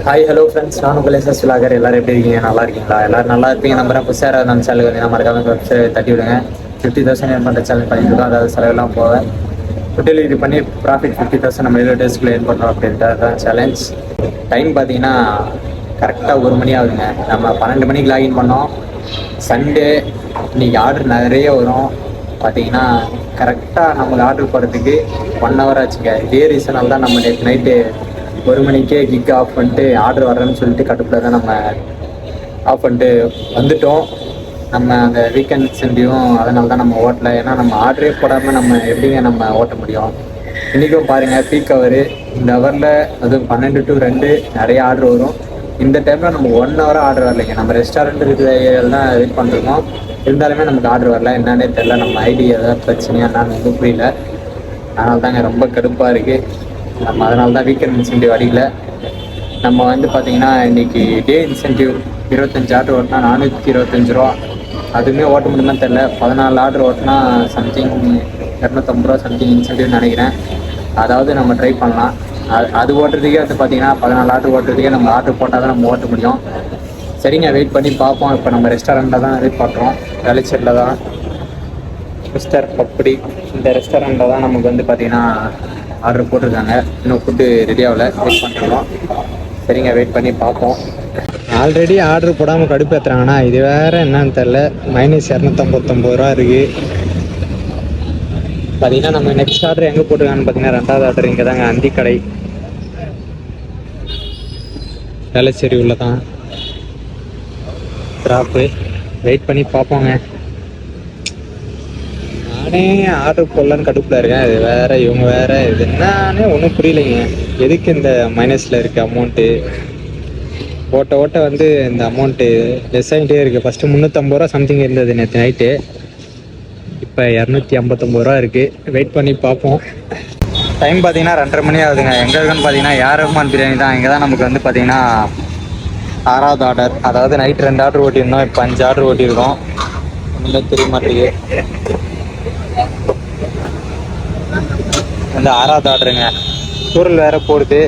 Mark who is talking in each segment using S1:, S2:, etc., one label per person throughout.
S1: Hi hello friends, நான் உங்கள் SS vlogger. எல்லாரும் எப்படி இருக்கீங்க? நல்லா இருக்கீங்களா? எல்லாரும் நல்லா இருப்பீங்க நம்புறேன். புதுசாக நம்ம சேனல் வந்து நம்ம மறக்காம தட்டி விடுங்க. 50,000 ஏர்ன் பண்ணுற சேனல் பண்ணிட்டு இருக்கோம். அதாவது செலவெல்லாம் போக டெலிவரி பண்ணி ப்ராஃபிட் 50,000 நம்ம 7 டேஸ்க்குள்ளே ஏர்ன் பண்ணுறோம் அப்படின்ட்டு தான் சேலஞ்ச். டைம் பார்த்தீங்கன்னா கரெக்டாக 1 மணி ஆகுதுங்க. நம்ம 12 மணிக்கு லாகின் பண்ணோம். சண்டே இன்னைக்கு ஆர்டர் நிறைய வரும். பார்த்தீங்கன்னா கரெக்டாக நம்மளுக்கு ஆர்டர் போகிறதுக்கு 1 hour ஆச்சுங்க. இதே ரீசனால் தான் நம்ம நேற்று நைட்டு 1 மணிக்கே கிக் ஆஃப் பண்ணிட்டு ஆர்டர் வர்றேன்னு சொல்லிட்டு கட்டுப்பில் தான் நம்ம ஆஃப் பண்ணிட்டு வந்துட்டோம். நம்ம அந்த வீக்கெண்ட் இன்சென்டிவும் அதனால தான் நம்ம ஓட்டலை. ஏன்னா நம்ம ஆர்டரே போடாமல் நம்ம எப்படிங்க நம்ம ஓட்ட முடியும்? இன்றைக்கும் பாருங்கள், பீக் ஹவரு. இந்த ஹவரில் அதுவும் 12 to 2 நிறைய ஆர்டர் வரும். இந்த டைமில் நம்ம 1 hour ஆர்டர் வரலைங்க. நம்ம ரெஸ்டாரண்ட் இருக்கிற ஏரியாவில் தான் வெயிட் பண்ணிருக்கோம். இருந்தாலுமே நமக்கு ஆர்டர் வரல. என்னன்னே தெரில. நம்ம ஐடி ஏதாவது பிரச்சனையா என்னன்னு வந்து புரியல. அதனால தாங்க ரொம்ப கடுப்பாக இருக்குது. நம்ம அதனால தான் வீக்கெண்ட் இன்சென்டிவ் அடிக்கல. நம்ம வந்து பார்த்திங்கன்னா இன்றைக்கி டே இன்சென்டிவ் 25 ஆர்டர் ஓட்டினா 425 ரூபா. அதுவுமே ஓட்ட முடியுமா தெரில. 14 ஆர்டர் ஓட்டினா சம்திங் 250 ரூபா சம்திங் இன்சென்டிவ்னு நினைக்கிறேன். அதாவது நம்ம ட்ரை பண்ணலாம். அது ஓட்டுறதுக்கே வந்து பார்த்திங்கன்னா 14 ஆர்டர் ஓட்டுறதுக்கே நம்ம ஆர்டர் போட்டால் தான் நம்ம ஓட்ட முடியும். சரிங்க, வெயிட் பண்ணி பார்ப்போம். இப்போ நம்ம ரெஸ்டாரண்ட்டில் தான் வெயிட் பண்ணுறோம். வேலைச்சேரியில் தான் மிஸ்டர் பப்படி. இந்த ரெஸ்டாரண்ட்டில் தான் நமக்கு வந்து பார்த்திங்கன்னா ஆர்டர் போட்டிருக்காங்க. இன்னும் ஃபுட்டு ரெடி ஆகலை, வெயிட் பண்ணிருக்கோம். சரிங்க, வெயிட் பண்ணி பார்ப்போம். ஆல்ரெடி ஆர்டர் போடாமல் கடுப்பேற்றுறாங்கண்ணா. இது வேறு என்னன்னு தெரில. -259 ரூபா இருக்குது. பார்த்தீங்கன்னா நம்ம நெக்ஸ்ட் ஆர்டர் எங்கே போட்டிருக்காங்கன்னு பார்த்தீங்கன்னா 2வது ஆர்டர் இங்கே தாங்க, அந்திக்கடை வேலைச்சேரி உள்ள தான் ட்ராப்பு. வெயிட் பண்ணி பார்ப்போங்க. நானே ஆர்டர் போடலான்னு கடுப்பில் இருக்கேன். இது வேறு, இவங்க வேறு. இது என்னன்னு ஒன்றும் புரியலைங்க. எதுக்கு இந்த மைனஸில் இருக்குது அமௌண்ட்டு? ஓட்ட வந்து இந்த அமௌண்ட்டு லெஸ் ஆகிட்டே இருக்குது. ஃபஸ்ட்டு 350 ரூபா சம்திங் இருந்தது நேற்று நைட்டு. இப்போ 259 ரூபா இருக்குது. வெயிட் பண்ணி பார்ப்போம். டைம் பார்த்தீங்கன்னா 2:30 மணி ஆகுதுங்க. எங்கே இருக்குன்னு பார்த்தீங்கன்னா யாரமான் பிரியாணி தான். இங்கே தான் நமக்கு வந்து பார்த்தீங்கன்னா 6வது ஆர்டர். அதாவது நைட்டு 2 ஆர்டர் ஓட்டியிருந்தோம். இப்போ 5 ஆர்டர் ஓட்டியிருக்கோம். ஒன்றுமே தெரிய மாட்டேங்குது. வந்து 6வது ஆர்டருங்க. சூழல் வேறு போடுது.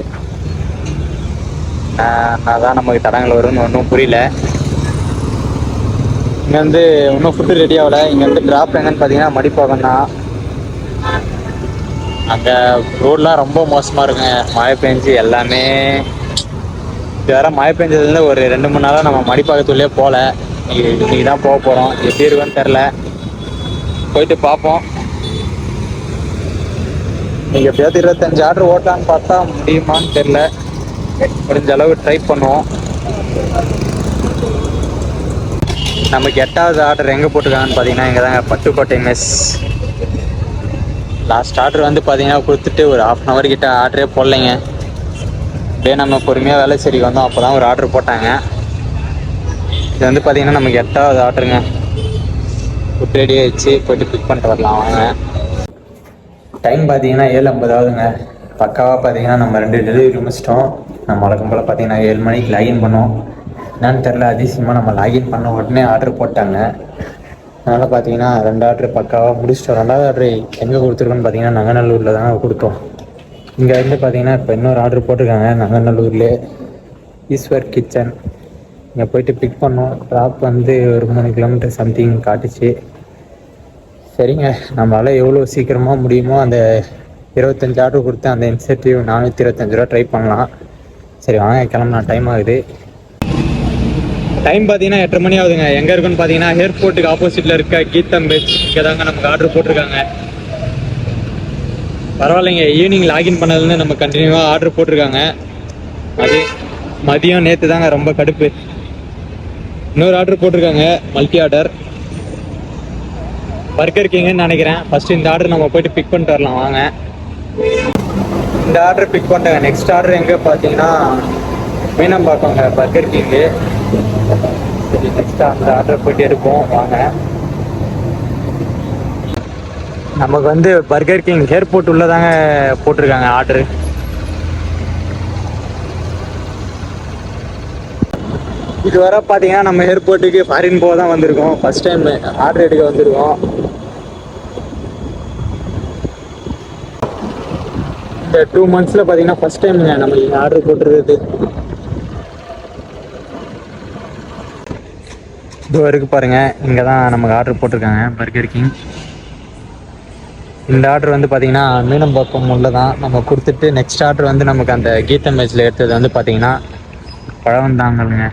S1: அதான் நமக்கு தடங்கள் வரும்னு ஒன்றும் புரியல. இங்கே வந்து இன்னும் ஃபுட்டு ரெடி ஆகலை. இங்கே வந்து ட்ராப் எங்கன்னு பார்த்தீங்கன்னா மடிப்பாக்கம் தான். அங்கே ரோடெலாம் ரொம்ப மோசமாக இருக்குங்க. மழை பெஞ்சு எல்லாமே. இது வேறு மழை பெஞ்சதுலேருந்து ஒரு 2-3 நாளாக நம்ம மடிப்பாக்கத்துள்ளே போகல. இன்றைக்கி தான் போக போகிறோம். எப்படி இருக்குன்னு தெரில. போயிட்டு பார்ப்போம். நீங்கள் எப்படியாவது 25 ஆர்டர் ஓட்டலான்னு பார்த்தா முடியுமான்னு தெரில. முடிஞ்ச அளவு ட்ரை பண்ணுவோம். நமக்கு 8வது ஆர்டர் எங்கே போட்டிருக்காங்கன்னு பார்த்தீங்கன்னா இங்கே தாங்க, பட்டுக்கோட்டை மெஸ். லாஸ்ட் ஆர்டர் வந்து பார்த்தீங்கன்னா கொடுத்துட்டு ஒரு 1/2 hour கிட்ட ஆர்டரே போடலைங்க. அப்படியே நம்ம பொறுமையாக வேலைச்சேரிக்கு வந்தோம். அப்போ தான் ஒரு ஆர்டர் போட்டாங்க. இது வந்து பார்த்தீங்கன்னா நமக்கு 8வது ஆர்டருங்க. ஃபுட் ரெடி ஆகிடுச்சு. போய்ட்டு பிக் பண்ணிட்டு வரலாம் வாங்க. டைம் பார்த்தீங்கன்னா 7:50 ஆகுதுங்க. பக்காவாக பார்த்தீங்கன்னா நம்ம 2 டெலிவரி முடிச்சிட்டோம். நம்ம வழக்கம் போல் பார்த்தீங்கன்னா 7 மணிக்கு லாகின் பண்ணோம். என்னன்னு தெரில, அதிசயமாக நம்ம லாகின் பண்ண உடனே ஆர்டர் போட்டாங்க. அதனால் பார்த்தீங்கன்னா 2 ஆர்டர் பக்காவாக முடிச்சிட்டோம். 2வது ஆர்டர் எங்கே கொடுத்துருக்கோன்னு பார்த்தீங்கன்னா நங்கநல்லூரில் தான் கொடுத்தோம். இங்கே வந்து பார்த்தீங்கன்னா இப்போ இன்னொரு ஆர்டர் போட்டிருக்காங்க நங்கநல்லூர்லேயே, ஈஸ்வர் கிச்சன். இங்கே போயிட்டு பிக் பண்ணோம். ட்ராப் வந்து ஒரு 3 கிலோமீட்டர் சம்திங் காட்டுச்சு. சரிங்க, நம்மளால் எவ்வளோ சீக்கிரமாக முடியுமோ அந்த 25 ஆர்டர் கொடுத்து அந்த இன்சென்டிவ் 425 ரூபா ட்ரை பண்ணலாம். சரி வாங்க கிளம்பலாம், டைம் ஆகுது. டைம் பார்த்தீங்கன்னா 8:30 மணி ஆகுதுங்க. எங்கே இருக்குன்னு பார்த்தீங்கன்னா ஏர்போர்ட்டுக்கு ஆப்போசிட்டில் இருக்க கீதம் பெச். இங்கே தாங்க நமக்கு ஆர்டர் போட்டிருக்காங்க. பரவாயில்லைங்க, ஈவினிங் லாகின் பண்ணதுலேருந்து நம்ம கண்டினியூவாக ஆர்டர் போட்டிருக்காங்க. அது மதியம் நேற்று தாங்க ரொம்ப கடுப்பு. இன்னொரு ஆர்டர் போட்டிருக்காங்க, மல்டி ஆர்டர் பர்கர் கிங்குன்னு நினைக்கிறேன். ஃபஸ்ட்டு இந்த ஆர்டர் நம்ம போய்ட்டு பிக் பண்ணிட்டு வரலாம் வாங்க. இந்த ஆர்டர் பிக் பண்ணிட்டாங்க. நெக்ஸ்ட் ஆர்டர் எங்கே பார்த்தீங்கன்னா மீனம்பாக்கங்க, பர்கர் கிங்கு. நெக்ஸ்ட் அந்த ஆர்டர் போய்ட்டு எடுப்போம் வாங்க. நமக்கு வந்து பர்கர் கிங் ஏர்போர்ட் உள்ளதாங்க போட்டிருக்காங்க ஆர்டரு. இது வர பார்த்தீங்கன்னா நம்ம ஏர்போர்ட்டுக்கு ஃபாரின் போக தான் வந்திருக்கோம். ஃபஸ்ட் டைம் ஆர்டர் எடுக்க வந்திருக்கோம். இந்த 2 monthsல பார்த்தீங்கன்னா ஃபர்ஸ்ட் டைமுங்க நம்ம ஆர்டர் போட்டுருக்குது. இது வரைக்கும் பாருங்க, இங்கே தான் நமக்கு ஆர்டர் போட்டிருக்காங்க பர்கர் கிங். இந்த ஆர்டர் வந்து பார்த்தீங்கன்னா மீனம்பாக்கம் உள்ள தான் நம்ம கொடுத்துட்டு, நெக்ஸ்ட் ஆர்டர் வந்து நமக்கு அந்த கீதா மேட்ச்சில் எடுத்தது வந்து பார்த்தீங்கன்னா பழவந்தாங்கல்ங்க.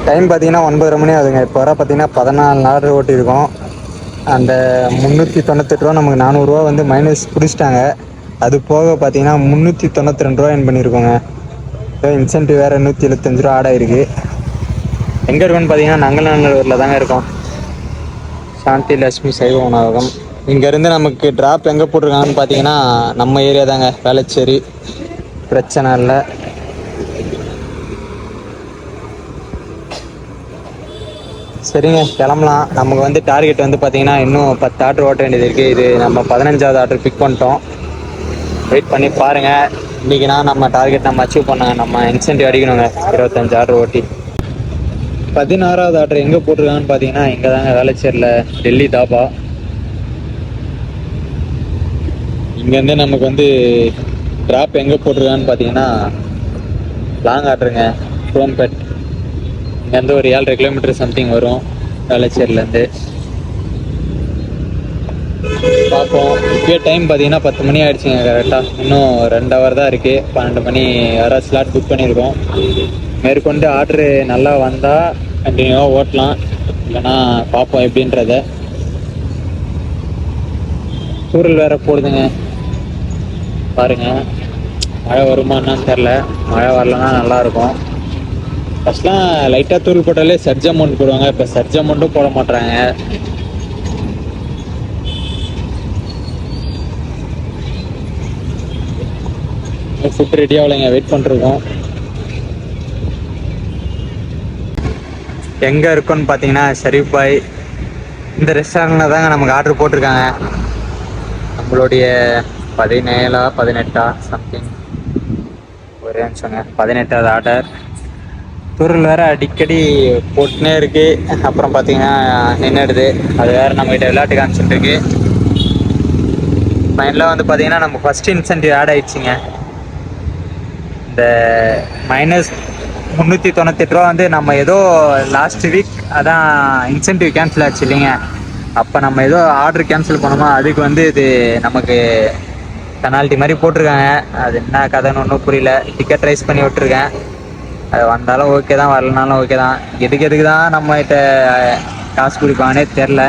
S1: டைம் பார்த்தீங்கன்னா 9:30 மணி ஆகுதுங்க. இப்போ வர பார்த்தீங்கன்னா 14 ஆர்டர் ஓட்டியிருக்கோம். அந்த 398 ரூபா நமக்கு 400 ரூபா வந்து மைனஸ் பிடிச்சிட்டாங்க. அது போக பார்த்தீங்கன்னா 392 ரூபா என் பண்ணியிருக்கோங்க. இன்சென்டிவ் வேறு 175 ரூபா ஆட் ஆகிருக்கு. எங்கே இருக்குன்னு பார்த்தீங்கன்னா நங்கநல்லூரில் தாங்க இருக்கோம். சாந்தி லட்சுமி சைவ உணவகம். இங்கேருந்து நமக்கு ட்ராப் எங்கே போட்டிருக்காங்கன்னு பார்த்தீங்கன்னா நம்ம ஏரியா தாங்க, வேளச்சேரி. பிரச்சனை இல்லை. சரிங்க, கிளம்பலாம். நமக்கு வந்து டார்கெட் வந்து பார்த்தீங்கன்னா இன்னும் 10 ஆர்டர் ஓட்ட வேண்டியது இருக்குது. இது நம்ம 15வது ஆர்டர் பிக் பண்ணிட்டோம். வெயிட் பண்ணி பாருங்கள். இன்றைக்கினா நம்ம டார்கெட் நம்ம அச்சீவ் பண்ணாங்க. நம்ம இன்சென்டிவ் அடிக்கணுங்க 25 ஆர்டர் ஓட்டி. 16வது ஆர்டர் எங்கே போட்டிருக்காங்கன்னு பார்த்தீங்கன்னா இங்கே தாங்க, வேளச்சேரியில் டெல்லி தாபா. இங்கேருந்து நமக்கு வந்து ட்ராப் எங்கே போட்டிருக்கான்னு பார்த்தீங்கன்னா லாங் ஆர்டருங்க, குரோம்பேட். இங்கேருந்து ஒரு 7.5 கிலோமீட்டர் சம்திங் வரும் வேளச்சேரியிலேருந்து. பார்ப்போம். இப்போயே டைம் பார்த்தீங்கன்னா 10 மணி ஆகிடுச்சிங்க கரெக்டாக. இன்னும் 2 ஹவர் தான் இருக்குது. 12 மணி வர ஸ்லாட் புக் பண்ணியிருக்கோம். மேற்கொண்டு ஆர்டரு நல்லா வந்தால் கண்டினியூவாக ஓட்டலாம், இல்லைன்னா பார்ப்போம் எப்படின்றத. தூரல் வேறு போடுதுங்க பாருங்கள். மழை வருமானான்னு தெரில. மழை வரலன்னா நல்லாயிருக்கும். ஃபஸ்ட்லாம் லைட்டாக தூள் போட்டாலே சர்ஜ் அமௌண்ட் போடுவாங்க. இப்போ சர்ஜ் அமௌண்ட்டும் போட மாட்டாங்க. ஃபுட் ரெடி ஆகலைங்க, வெயிட் பண்ணிருக்கோம். எங்கே இருக்குன்னு பார்த்தீங்கன்னா ஷரீஃப் பாய். இந்த ரெஸ்டாரண்ட்டில் தாங்க நமக்கு ஆர்டர் போட்டிருக்காங்க. நம்மளுடைய 17 18 சம்திங், ஒரே நிமிஷங்க, 18வது ஆர்டர். தூரல் வேறு அடிக்கடி போட்டுனே இருக்குது. அப்புறம் பார்த்தீங்கன்னா நின்றுடுது. அது வேறு நம்மகிட்ட விளையாட்டு காமிச்சிட்டு இருக்கு. ஃபைனலாக வந்து பார்த்தீங்கன்னா நம்ம ஃபஸ்ட் இன்சென்டிவ் ஆட் ஆகிடுச்சிங்க. இந்த மைனஸ் 398 ரூபா வந்து நம்ம ஏதோ லாஸ்ட் வீக் அதான் இன்சென்டிவ் கேன்சல் ஆச்சு இல்லைங்க. அப்போ நம்ம ஏதோ ஆர்டர் கேன்சல் பண்ணோமா, அதுக்கு வந்து இது நமக்கு பெனால்ட்டி மாதிரி போட்டிருக்காங்க. அது என்ன கதைன்னு ஒன்றும் புரியல. டிக்கெட் ரைஸ் பண்ணி விட்டுருக்கேன். அது வந்தாலும் ஓகே தான், வரலனாலும் ஓகே தான். எதுக்கு தான் நம்மகிட்ட காசு கொடுப்பாங்கன்னே தெரில.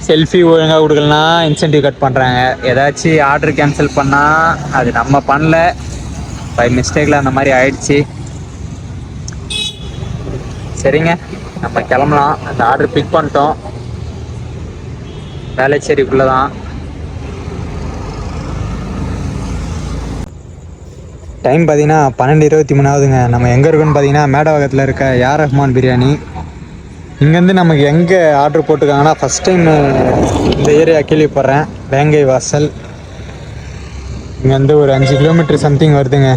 S1: செல்ஃபி ஒழுங்காக கொடுக்கலனா இன்சென்டிவ் கட் பண்ணுறாங்க. ஏதாச்சும் ஆர்டர் கேன்சல் பண்ணால் அது நம்ம பண்ணல, பை மிஸ்டேக்கில் அந்த மாதிரி ஆயிடுச்சு. சரிங்க, நம்ம கிளம்பலாம். அந்த ஆர்டர் பிக் பண்ணிட்டோம். வேளச்சேரிக்குள்ளே தான். டைம் பார்த்தீங்கன்னா 12:23 ஆகுதுங்க. நம்ம எங்கே இருக்குன்னு பார்த்தீங்கன்னா மேடவாக்கத்தில் இருக்க யார் ரஹ்மான் பிரியாணி. இங்கேருந்து நமக்கு எங்கே ஆர்டர் போட்டிருக்காங்கன்னா ஃபஸ்ட் டைம் இந்த ஏரியா கேள்விப்படுறேன். வேங்கை வாசல். இங்கேருந்து ஒரு 5 கிலோமீட்டர் சம்திங் வருதுங்க.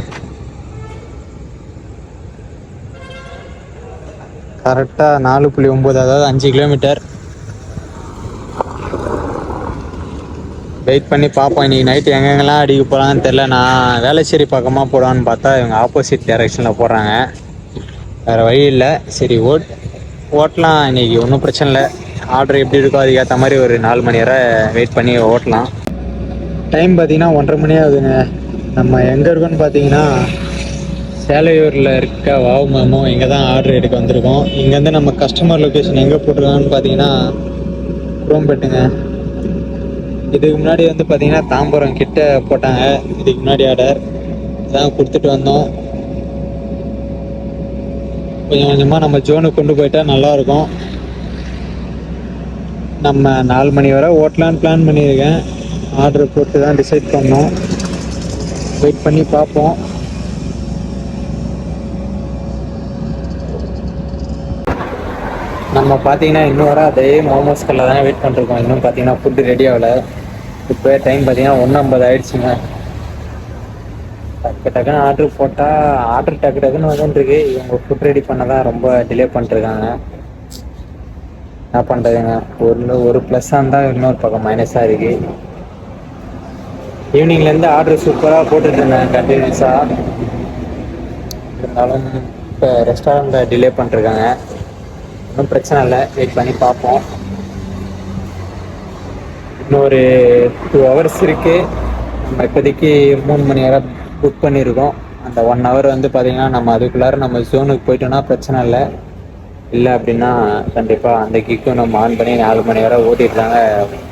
S1: கரெக்டாக 4.9, அதாவது 5 கிலோமீட்டர். வெயிட் பண்ணி பார்ப்போம். இன்றைக்கி நைட்டு எங்கெங்கெல்லாம் அடிக்க போகிறாங்கன்னு தெரில. நான் வேளச்சேரி பக்கமாக போடுவான்னு பார்த்தா இவங்க ஆப்போசிட் டைரெக்ஷனில் போடுறாங்க. வேறு வழி இல்லை. சரி ஓட்டலாம். இன்றைக்கி ஒன்றும் பிரச்சனை இல்லை. ஆர்டர் எப்படி இருக்கோ அதுக்கேற்ற மாதிரி ஒரு 4 மணி வரை வெயிட் பண்ணி ஓட்டலாம். டைம் பார்த்திங்கன்னா 1:30 மணி ஆகுதுங்க. நம்ம எங்கே இருக்கோன்னு பார்த்தீங்கன்னா சேலையூரில் இருக்க வாவ் மேமோ, இங்கே தான் ஆர்டர் எடுக்க வந்திருக்கோம். இங்கேருந்து நம்ம கஸ்டமர் லொக்கேஷன் எங்கே போட்டிருக்காங்கன்னு பார்த்தீங்கன்னா குரோம்பேட்டுங்க. இதுக்கு முன்னாடி வந்து பார்த்தீங்கன்னா தாம்பரம் கிட்ட போட்டாங்க. இதுக்கு முன்னாடி ஆர்டர் இதான் கொடுத்துட்டு வந்தோம். கொஞ்சம் கொஞ்சமாக நம்ம ஜோனுக்கு கொண்டு போயிட்டா நல்லாயிருக்கும். நம்ம 4 மணி வரை ஓட்டலான்னு பிளான் பண்ணியிருக்கேன். ஆர்டர் போட்டு தான் டிசைட் பண்ணோம். வெயிட் பண்ணி பார்ப்போம். நம்ம பார்த்தீங்கன்னா இன்னும் வர அதே மோமோஸ் கல்ல தானே வெயிட் பண்ணிருக்கோம். இன்னும் பார்த்தீங்கன்னா ஃபுட்டு ரெடி ஆகலை. இப்போ டைம் பார்த்தீங்கன்னா 1:50 ஆயிடுச்சுங்க. டக்குன்னு ஆர்டர் போட்டால் ஆர்டர் டக்குன்னு வந்துருக்கு. இவங்க ஃபுட் ரெடி பண்ண தான் ரொம்ப டிலே பண்ணிட்டுருக்காங்க. என்ன பண்ணுறதுங்க, ஒரு ப்ளஸ்ஸாக இருந்தால் இன்னொரு பக்கம் மைனஸாக இருக்குது. ஈவினிங்லேருந்து ஆர்டர் சூப்பராக போட்டுட்டு இருந்தேன் கண்டினியூஸாக. இருந்தாலும் இப்போ ரெஸ்டாரண்ட்டில் டிலே பண்ணிருக்காங்க. ஒன்றும் பிரச்சனை இல்லை, வெயிட் பண்ணி பார்ப்போம். இன்னொரு 2 hours இருக்குது. நம்ம இப்போதைக்கு 3 மணி நேரம் புக் பண்ணியிருக்கோம். அந்த 1 hour வந்து பார்த்திங்கன்னா நம்ம அதுக்குள்ளார நம்ம ஜோனுக்கு போயிட்டோன்னா பிரச்சனை இல்லை. இல்லை அப்படின்னா கண்டிப்பாக அந்த கிக்கும் நம்ம ஆன் பண்ணி 4 மணி நேரம் ஓட்டிட்டுதாங்க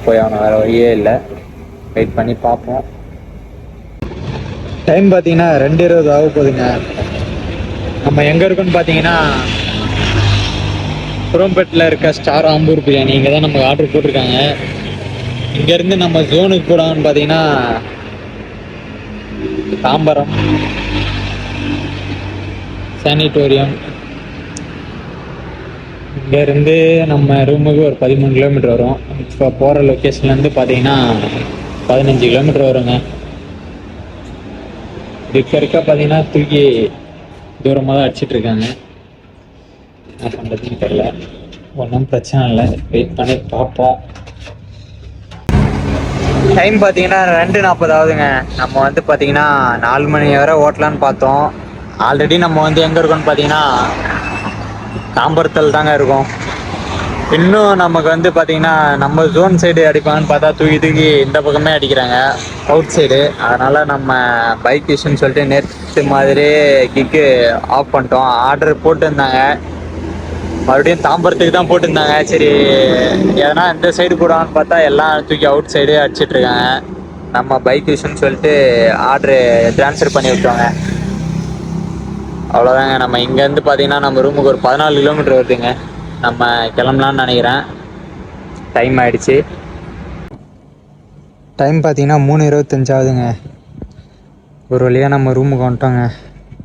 S1: போய் அவனை, வேறு வழியே இல்லை. வெயிட் பண்ணி பார்ப்போம். டைம் பார்த்தீங்கன்னா 2:20 ஆக போகுதுங்க. நம்ம எங்கே இருக்கோன்னு பார்த்தீங்கன்னா குரோம்பேட்டில் இருக்க ஸ்டார் ஆம்பூர் பிரியாணி, இங்கே தான் நமக்கு ஆர்டர் போட்டிருக்காங்க. இங்கேருந்து நம்ம ஜோனுக்கு போடான்னு பார்த்தீங்கன்னா தாம்பரம் சானிட்டோரியம். இங்கேருந்து நம்ம ரூமுக்கு ஒரு 13 கிலோமீட்டர் வரும். இப்போ போகிற லொக்கேஷன்லேருந்து பார்த்தீங்கன்னா 15 கிலோமீட்டர் வருங்க. இருக்க பார்த்தீங்கன்னா தூக்கி தூரமாக தான் அடிச்சிட்ருக்காங்க. என்ன பண்ணுறதுன்னு தெரியல. ஒன்றும் பிரச்சனை இல்லை, வெயிட் பண்ணி பார்ப்போம். டைம் பார்த்தீங்கன்னா 2:40 ஆகுதுங்க. நம்ம வந்து பார்த்தீங்கன்னா 4 மணி வரை ஓட்டலான்னு பார்த்தோம். ஆல்ரெடி நம்ம வந்து எங்கே இருக்கோன்னு பார்த்தீங்கன்னா தாம்பரத்தில் தாங்க இருக்கோம். இன்னும் நமக்கு வந்து பார்த்தீங்கன்னா நம்ம ஜோன் சைடு அடிப்பாங்கன்னு பார்த்தா தூக்கி இந்த பக்கமே அடிக்கிறாங்க, அவுட் சைடு. அதனால் நம்ம பைக் இஷ்யூன்னு சொல்லிட்டு நேற்று மாதிரியே கிக்கு ஆஃப் பண்ணிட்டோம். ஆர்டர் போட்டுருந்தாங்க, மறுபடியும் தாம்பரத்துக்கு தான் போட்டிருந்தாங்க. சரி எதனா இந்த சைடு போடுவான்னு பார்த்தா எல்லாம் தூக்கி அவுட் சைடு அடிச்சிட்ருக்காங்க. நம்ம பைக் யூஸ்ன்னு சொல்லிட்டு ஆர்டரு ட்ரான்ஸ்ஃபர் பண்ணி விட்டோங்க. அவ்வளோதாங்க. நம்ம இங்கேருந்து பார்த்தீங்கன்னா நம்ம ரூமுக்கு ஒரு 14 கிலோமீட்டர் வருதுங்க. நம்ம கிளம்பலான்னு நினைக்கிறேன். டைம் ஆகிடுச்சு. டைம் பார்த்தீங்கன்னா 3:25 ஆகுதுங்க. ஒரு வழியாக நம்ம ரூமுக்கு வந்துட்டோங்க.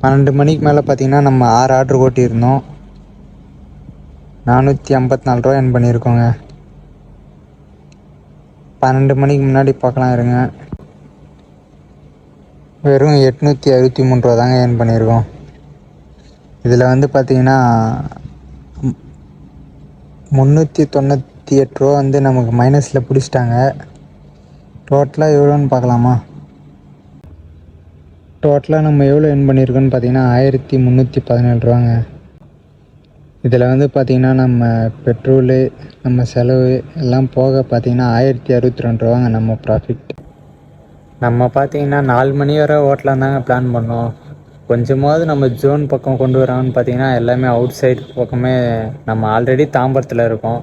S1: 12 மணிக்கு மேலே பார்த்தீங்கன்னா நம்ம 6 ஆர்டர் ஓட்டியிருந்தோம். 454 ரூபா என் பண்ணியிருக்கோங்க. 12 மணிக்கு முன்னாடி பார்க்கலாம் இருங்க. வெறும் 863 ரூபா தாங்க ஏர்ன் பண்ணியிருக்கோம். இதில் வந்து பார்த்தீங்கன்னா 398 ரூபா வந்து நமக்கு மைனஸில் பிடிச்சிட்டாங்க. டோட்டலாக எவ்வளோன்னு பார்க்கலாமா? டோட்டலாக நம்ம எவ்வளோ ஏர்ன் பண்ணியிருக்கோன்னு பார்த்தீங்கன்னா 1317 ரூபாங்க. இதில் வந்து பார்த்திங்கன்னா நம்ம பெட்ரோலு, நம்ம செலவு எல்லாம் போக பார்த்திங்கன்னா 1062 ரூபாங்க நம்ம ப்ராஃபிட். நம்ம பார்த்திங்கன்னா 4 மணி வரை ஓட்டலாம் தாங்க பிளான் பண்ணோம். கொஞ்சமாவது நம்ம ஜோன் பக்கம் கொண்டு வரான்னு பார்த்திங்கன்னா எல்லாமே அவுட் சைடு பக்கமே. நம்ம ஆல்ரெடி தாம்பரத்தில் இருக்கோம்.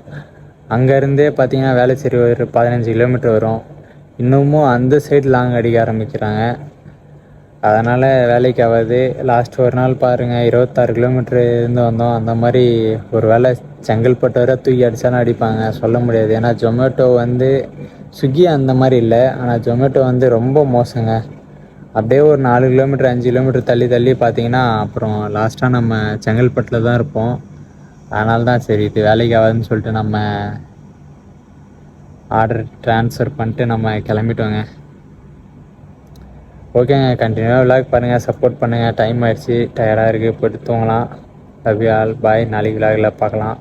S1: அங்கேருந்தே பார்த்திங்கன்னா வேளச்சேரி ஒரு 15 கிலோமீட்டர் வரும். இன்னமும் அந்த சைடு லாங் அடிக்க ஆரம்பிக்கிறாங்க. அதனால் வேலைக்கு ஆகாது. லாஸ்ட் ஒரு நாள் பாருங்கள் 26 கிலோமீட்டர் இருந்து வந்தோம். அந்த மாதிரி ஒரு வேளை செங்கல்பட்டு வரை தூக்கி அடித்தாலும் அடிப்பாங்க, சொல்ல முடியாது. ஏன்னா ஜொமேட்டோ வந்து ஸ்விக்கி அந்த மாதிரி இல்லை, ஆனால் ஜொமேட்டோ வந்து ரொம்ப மோசங்க. அப்படியே ஒரு 4 கிலோமீட்டர் 5 கிலோமீட்டர் தள்ளி தள்ளி பார்த்தீங்கன்னா அப்புறம் லாஸ்ட்டாக நம்ம செங்கல்பட்டில் தான் இருப்போம். அதனால தான் சரி இது வேலைக்கு ஆகாதுன்னு சொல்லிட்டு நம்ம ஆர்டர் ட்ரான்ஸ்ஃபர் பண்ணிட்டு நம்ம கிளம்பிட்டோங்க. ஓகேங்க, கண்டினியூவாக விளாக் பாருங்கள், சப்போர்ட் பண்ணுங்கள். டைம் ஆகிடுச்சு, டயர்டாக இருக்குது, போய்ட்டு தூங்கலாம். லவ் யூ ஆல், பாய். நாளைக்கு விளாகில் பார்க்கலாம்.